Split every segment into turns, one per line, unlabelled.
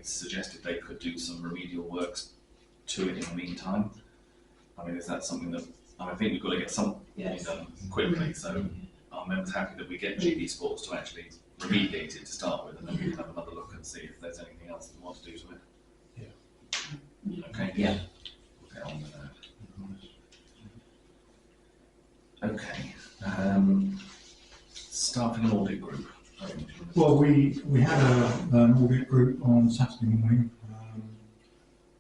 suggested they could do some remedial works to it in the meantime. I mean, is that something that, I think we've got to get something done quickly, so our members happy that we get GB Sports to actually remediate it to start with, and then we can have another look and see if there's anything else we want to do to it. Yeah. Okay?
Yeah.
We'll get on with that. Okay. Staffing an audit group.
Well, we had an audit group on Saturday morning,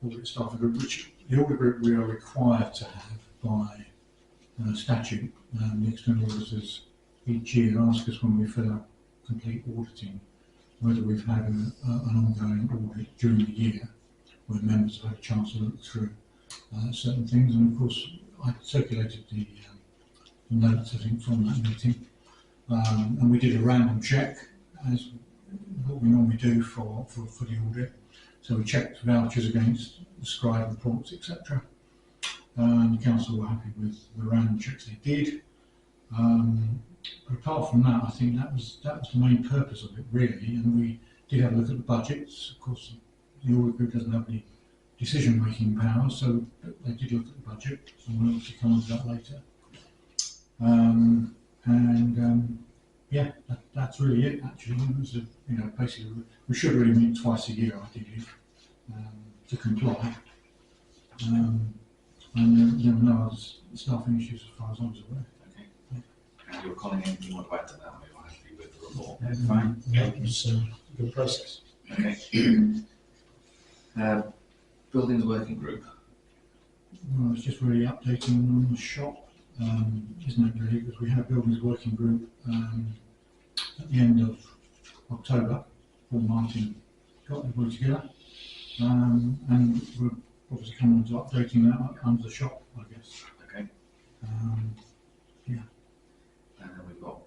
audit staffing group, which the audit group we are required to have by statute. The external auditors each year ask us when we fill out complete auditing whether we've had an ongoing audit during the year where members have had a chance to look through certain things, and of course I circulated the notes, I think, from that meeting, and we did a random check as what we normally do for the audit. So we checked vouchers against the scribe reports, etc. And the council were happy with the random checks they did. But apart from that, I think that was the main purpose of it, really. And we did have a look at the budgets. Of course, the audit group doesn't have any decision-making power, so they did look at the budget, and we'll obviously come on to that later. Yeah, that's really it. Actually, it was basically we should really meet twice a year, ideally, to comply. And there were no other staffing issues as far as I was aware.
Okay. And you're calling anything you want to add to that? Maybe I'll have to be with the report.
That's fine.
Yeah, it was a good process.
Okay. Buildings working group.
Well, it's just really updating on the shop, isn't it, really? Because we had a buildings working group at the end of October. Paul Martin got everybody together, and we're obviously coming on to updating that under the shop, I guess.
Okay.
Yeah.
And then we've got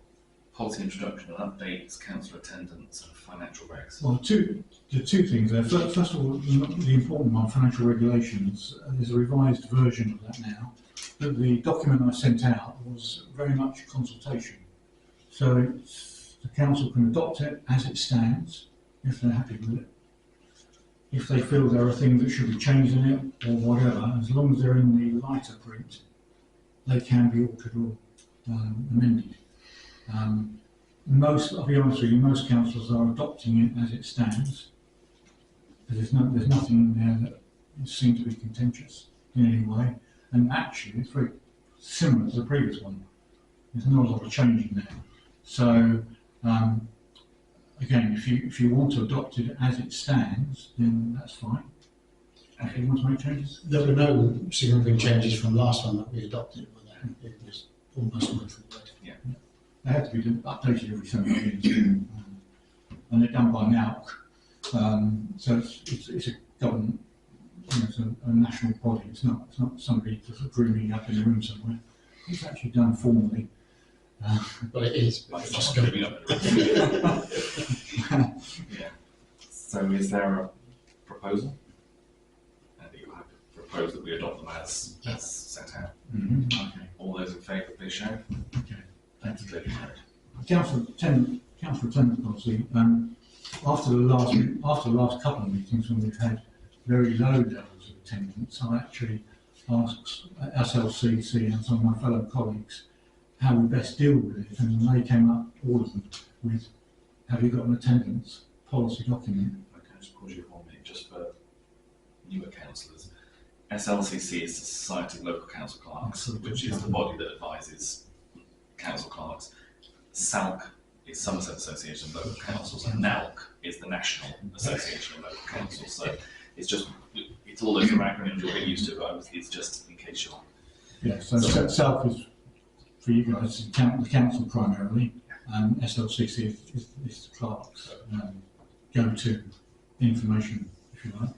policy introduction and updates, council attendance, and financial regs.
Well, the two things there. First of all, the important one, financial regulations. There's a revised version of that now. But the document I sent out was very much consultation. So the council can adopt it as it stands, if they're happy with it. If they feel there are things that should be changed in it, or whatever, as long as they're in the lighter print, they can be altered or amended. I'll be honest with you, most councils are adopting it as it stands. There's nothing in there that seems to be contentious in any way, and actually it's very similar to the previous one. There's not a lot of change in there. So again, if you want to adopt it as it stands, then that's fine. If you want to make changes,
There were no significant changes from the last one that we adopted, were there? It was almost word for word.
Yeah.
they have to be updated every 7 years, and they're done by NALC. So it's a government, it's a national body. It's not somebody just dreaming up in a room somewhere. It's actually done formally.
Well, it is. But it's just going to be up.
Yeah. So is there a proposal? You have to propose that we adopt them as set out.
Mm-hmm.
Okay. All those in favour, please show.
Okay.
That's clearly carried.
Council attendance policy. After the last couple of meetings when we've had very low levels of attendance, I actually asked SLCC and some of my fellow colleagues how we best deal with it, and they came up, all of them, with, have you got an attendance policy document?
Okay, I'll just pause you for 1 minute, just for newer councillors. SLCC is the Society of Local Council Clerks, which is the body that advises council clerks. SALC is Somerset Association of Local Councils, and NALC is the National Association of Local Councils. So it's all those acronyms you'll get used to, but it's just in case you're...
Yeah, so SALC is, for you guys, the council primarily, and SLCC is the clerks' go-to information, if you like.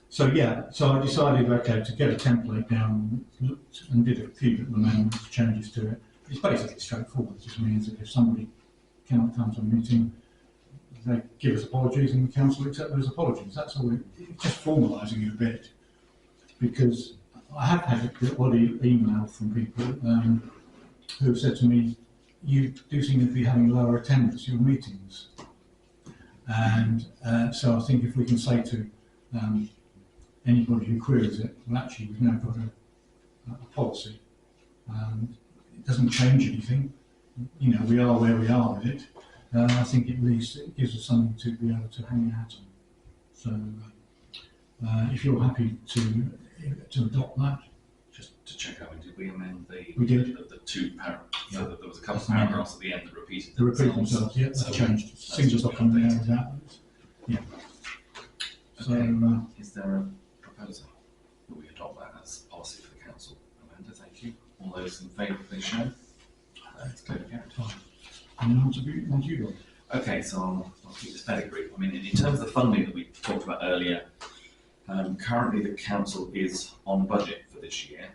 So I decided, okay, to get a template down, looked and did a few little amendments, changes to it. It's basically straightforward. It just means that if somebody cannot come to a meeting, they give us apologies and the council accept those apologies. That's all. It's just formalising it a bit, because I have had a body email from people who have said to me, you do seem to be having lower attendance at your meetings. And so I think if we can say to anybody who queries it, well, actually, we've now got a policy. It doesn't change anything. You know, we are where we are with it. I think at least it gives us something to be able to hang out on. So, if you're happy to adopt that,
Just to check out, did we amend
we did.
the two paragraphs?
Yeah.
So that there was a couple of paragraphs at the end that repeated
They repeat
themselves.
themselves. Yeah, that's
So
changed.
that's
Single
just been
document
updated.
there with that. Yeah. So,
Okay. Is there a proposal that we adopt that as policy for the council? Amanda, thank you. All those in favour, please show. That's clearly carried.
fine. And on to you, Rob.
Okay, so I'll keep this fairly brief. I mean, in terms of the funding that we talked about earlier, currently the council is on budget for this year,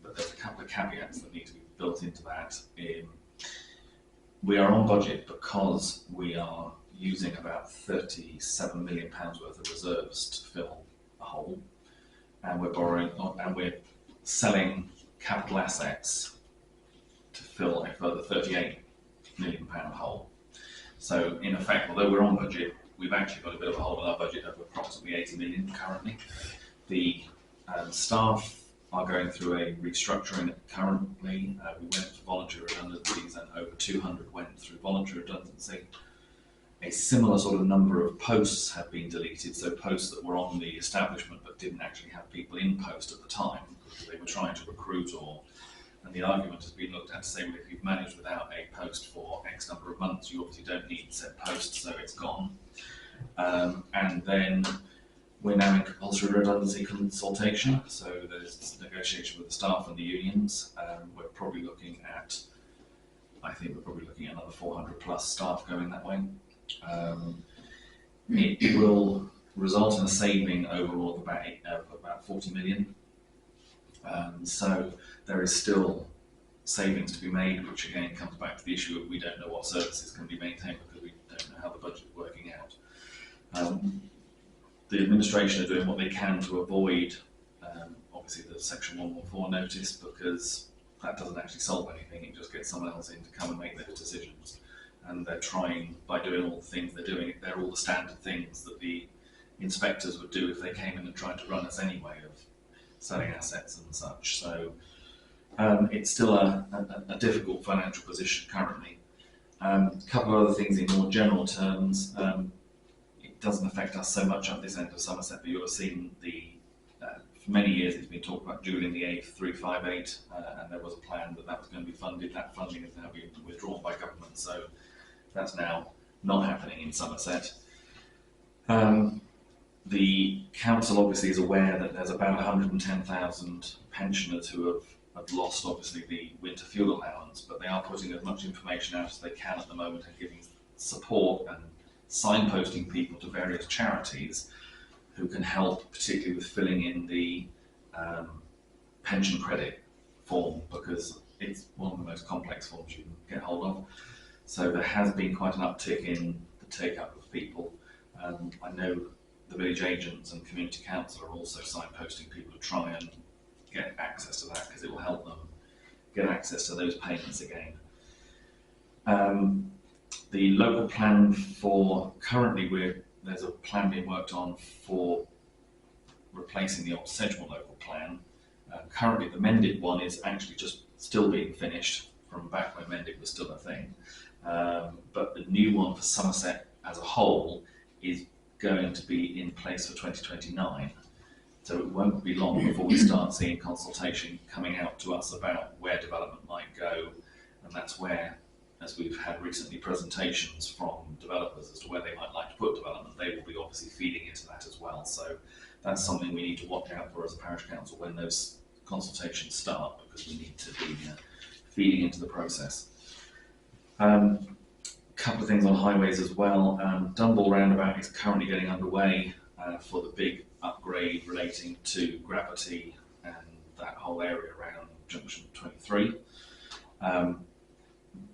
but there's a couple of caveats that need to be built into that. We are on budget because we are using about £37 million worth of reserves to fill a hole, and we're borrowing and we're selling capital assets to fill a further £38 million hole. So in effect, although we're on budget, we've actually got a bit of a hole in our budget of approximately 80 million currently. The staff are going through a restructuring currently. We went for voluntary redundancies and over 200 went through voluntary redundancy. A similar sort of number of posts have been deleted, so posts that were on the establishment but didn't actually have people in post at the time because they were trying to recruit and the argument has been looked at to say, well, if you've managed without a post for X number of months, you obviously don't need said post, so it's gone. And then we're now in compulsory redundancy consultation, so there's negotiation with the staff and the unions. We're probably looking at, I think we're probably looking at another 400 plus staff going that way. It will result in a saving overall of about 40 million. So there is still savings to be made, which again comes back to the issue of we don't know what services can be maintained because we don't know how the budget is working out. The administration are doing what they can to avoid obviously the section 114 notice, because that doesn't actually solve anything, it just gets someone else in to come and make those decisions. And they're trying, by doing all the things they're doing, they're all the standard things that the inspectors would do if they came in and tried to run us anyway, of selling assets and such. So it's still a difficult financial position currently. A couple of other things in more general terms. It doesn't affect us so much up this end of Somerset, but you'll have seen for many years it's been talked about Julian the 8th 358, and there was a plan that was going to be funded. That funding has now been withdrawn by government, so that's now not happening in Somerset. The council obviously is aware that there's about 110,000 pensioners who have lost obviously the winter fuel allowance, but they are putting as much information out as they can at the moment and giving support and signposting people to various charities who can help, particularly with filling in the pension credit form, because it's one of the most complex forms you can get hold of. So there has been quite an uptick in the take-up of people. I know the village agents and community council are also signposting people to try and get access to that, because it will help them get access to those payments again. The local plan for, currently there's a plan being worked on for replacing the old Sedgemoor local plan. Currently the Mendip one is actually just still being finished from back when Mendip was still a thing. But the new one for Somerset as a whole is going to be in place for 2029. So it won't be long before we start seeing consultation coming out to us about where development might go, and that's where, as we've had recently presentations from developers as to where they might like to put development, they will be obviously feeding into that as well. So that's something we need to watch out for as a parish council when those consultations start, because we need to be feeding into the process. Couple of things on highways as well. Dunball roundabout is currently getting underway for the big upgrade relating to gravity and that whole area around junction 23.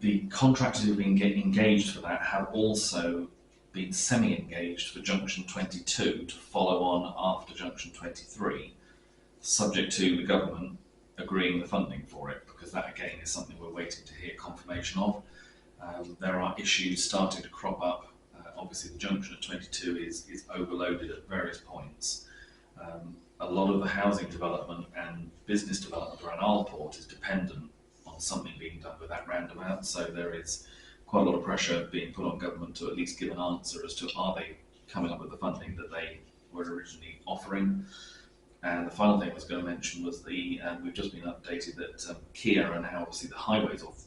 The contractors who've been getting engaged for that have also been semi-engaged for junction 22 to follow on after junction 23, subject to the government agreeing the funding for it, because that again is something we're waiting to hear confirmation of. There are issues starting to crop up obviously the junction at 22 is overloaded at various points. A lot of the housing development and business development around Isleport is dependent on something being done with that roundabout, so there is quite a lot of pressure being put on government to at least give an answer as to are they coming up with the funding that they were originally offering. And the final thing I was going to mention was we've just been updated that Kia are now obviously the highways of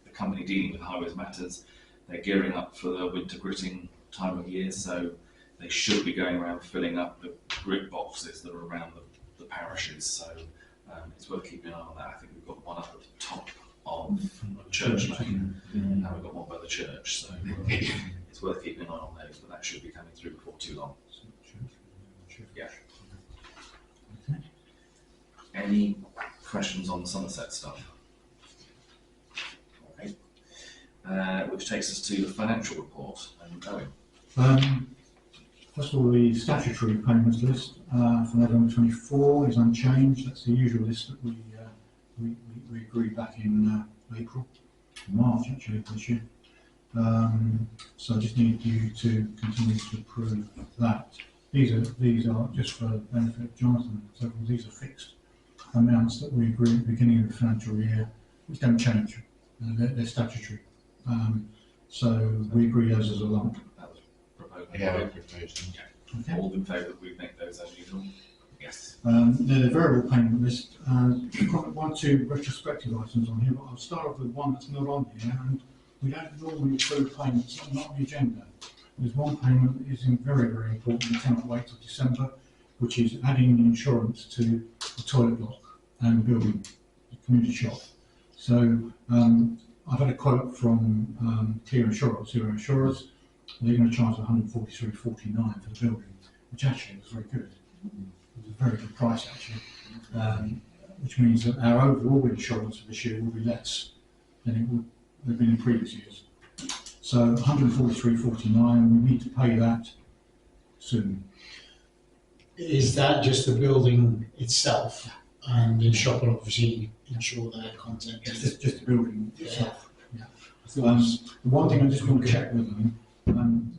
the company dealing with highways matters. They're gearing up for the winter gritting time of year, so they should be going around filling up the grit boxes that are around the parishes. So it's worth keeping an eye on that. I think we've got one up at the top of Church Lane, and we've got one by the church. So it's worth keeping an eye on those, but that should be coming through before too long. Yeah.
Okay.
Any questions on the Somerset stuff? Okay. Which takes us to the financial report. And Owen.
First of all, the statutory payments list for November 24 is unchanged. That's the usual list that we agreed back in March actually this year. So I just need you to continue to approve that. These are just for the benefit of Jonathan. So these are fixed amounts that we agree at the beginning of the financial year, which don't change. They're statutory. So we agree those as a lump.
That was proposed.
Yeah,
Okay.
All in favour that we make those as usual? Yes.
The variable payment list, we've got one or two retrospective items on here, but I'll start off with one that's not on here, and we don't normally approve payments that are not on the agenda. There's one payment that is very, very important, we cannot wait till December, which is adding the insurance to the toilet block and building the community shop. So I've had a quote from Clear Insurance, Zero Insurers. They're going to charge £143.49 for the building, which actually was very good. It was a very good price actually, which means that our overall insurance for this year will be less than it would have been in previous years. So £143.49, we need to pay that soon.
Is that just the building itself? And the shop will obviously insure their content.
It's just the building itself. Yeah.
So
The one thing I just want to check with them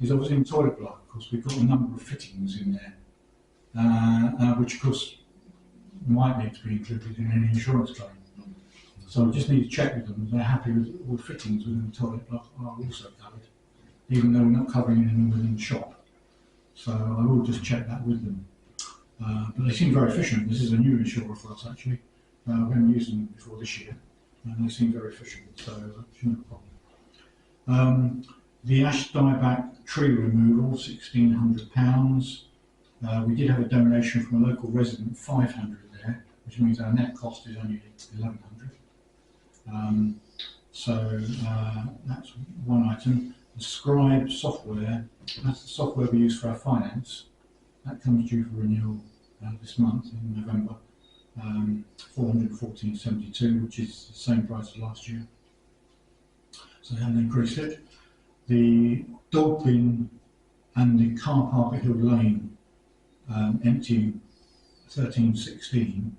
is obviously in the toilet block, of course, we've got a number of fittings in there, which of course might need to be included in any insurance claim. So I just need to check with them. They're happy with all the fittings within the toilet block are also covered, even though we're not covering anything within the shop. So I will just check that with them. But they seem very efficient. This is a new insurer for us actually. We haven't used them before this year, and they seem very efficient, so that shouldn't be a problem. The ash dieback tree removal, £1,600. We did have a donation from a local resident, 500 there, which means our net cost is only 1,100. So that's one item. The Scribe software, that's the software we use for our finance. That comes due for renewal this month in November. 414.72, which is the same price as last year. So they haven't increased it. The dog bin and the car park at Hill Lane emptying 1316,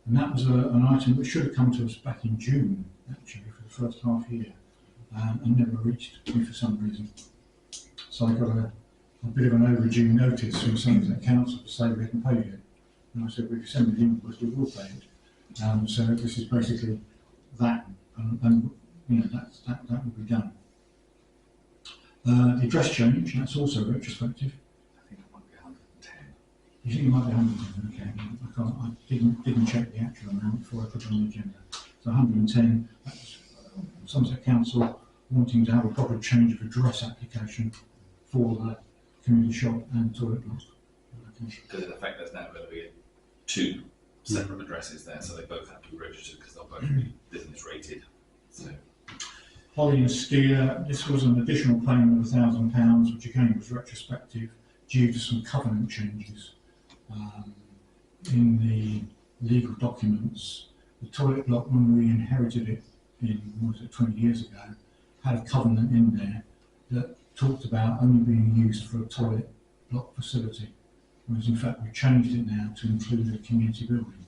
and that was an item that should have come to us back in June actually for the first half year, and never reached me for some reason. So I got a bit of an overdue notice from Somerset Council to say we hadn't paid it, and I said, well, if you send me the invoice we will pay it. So this is basically that, and you know that will be done. The address change, that's also retrospective.
I think it might be 110.
You think it might be 110? Okay, I didn't check the actual amount before I put it on the agenda. So 110. That's Somerset Council wanting to have a proper change of address application for the community shop and toilet block.
Because in effect there's now going to be two separate addresses there, so they both have to be registered because they'll both be business rated. So.
Holly and Steer, this was an additional payment of £1,000, which again was retrospective due to some covenant changes in the legal documents. The toilet block, when we inherited it in, 20 years ago, had a covenant in there that talked about only being used for a toilet block facility, whereas in fact we've changed it now to include a community building.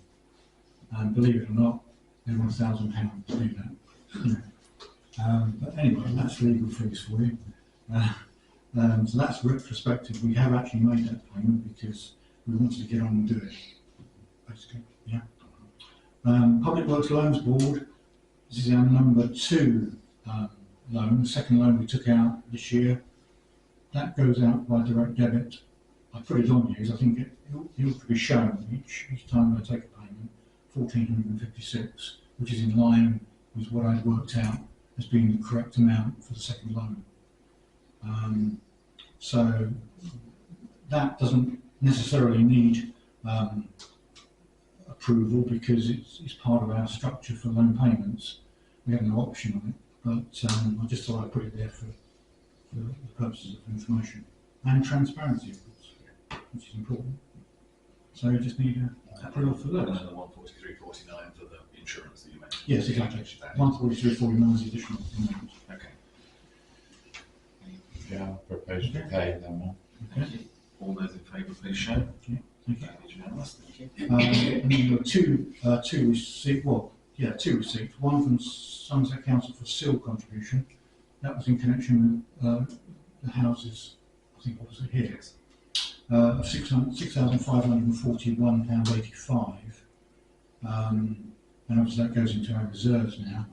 And believe it or not, they want £1,000 to do that. But anyway, that's legal fees for you. So that's retrospective. We have actually made that payment because we wanted to get on and do it, basically, yeah. Public Works Loans Board, this is our number 2 loan, the second loan we took out this year. That goes out by direct debit. I put it on here because I think it ought to be shown each time I take a payment, 1,456, which is in line with what I'd worked out as being the correct amount for the second loan. So that doesn't necessarily need approval because it's part of our structure for loan payments. We have no option on it, but I just thought I'd put it there for the purposes of information and transparency, of course, which is important. So we just need approval for
And
those.
then the 143.49 for the insurance that you mentioned.
Yes, exactly. 143.49 is the additional amount.
Okay.
Yeah, propose to pay them all.
Thank you. All those in favour, please show.
Thank you.
That is unanimous. Thank you.
And then there were two receipts. One from Somerset Council for seal contribution. That was in connection with the houses, I think, what was it here?
Yes.
Of £6,541.85. And obviously that goes into our reserves now.